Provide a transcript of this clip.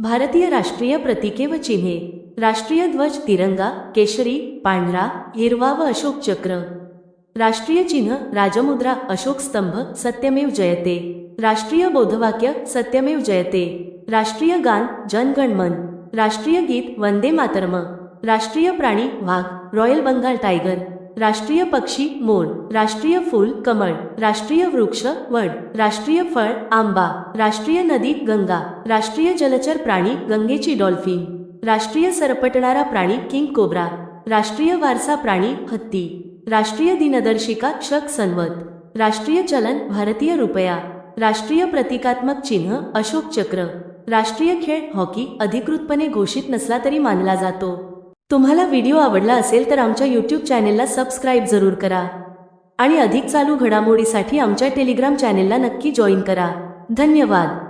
भारतीय राष्ट्रीय प्रतीके व चिन्हे. राष्ट्रीय ध्वज तिरंगा, केशरी, पांढरा, हिरवा व अशोक चक्र. राष्ट्रीय चिन्ह राजमुद्रा, अशोक स्तंभ, सत्यमेव जयते. राष्ट्रीय बोधवाक्य सत्यमेव जयते. राष्ट्रीय गान जन गण मन. राष्ट्रीय गीत वंदे मातरम. राष्ट्रीय प्राणी वाघ, रॉयल बंगाल टायगर. राष्ट्रीय पक्षी मोर. राष्ट्रीय फूल कमळ. राष्ट्रीय वृक्ष वड. राष्ट्रीय फळ आंबा. राष्ट्रीय नदी गंगा. राष्ट्रीय जलचर प्राणी गंगेची डॉल्फिन. राष्ट्रीय सरपटणारा प्राणी किंग कोब्रा. राष्ट्रीय वारसा प्राणी हत्ती. राष्ट्रीय दिनदर्शिका शक संवत. राष्ट्रीय चलन भारतीय रुपया. राष्ट्रीय प्रतिकात्मक चिन्ह अशोक चक्र. राष्ट्रीय खेळ हॉकी, अधिकृतपणे घोषित नसला तरी मानला जातो. तुम्हाला व्हिडिओ आवडला असेल तर आमच्या यूट्यूब चॅनेलला सबस्क्राईब जरूर करा आणि अधिक चालू घडामोडीसाठी आमच्या टेलिग्राम चॅनेलला नक्की जॉईन करा. धन्यवाद.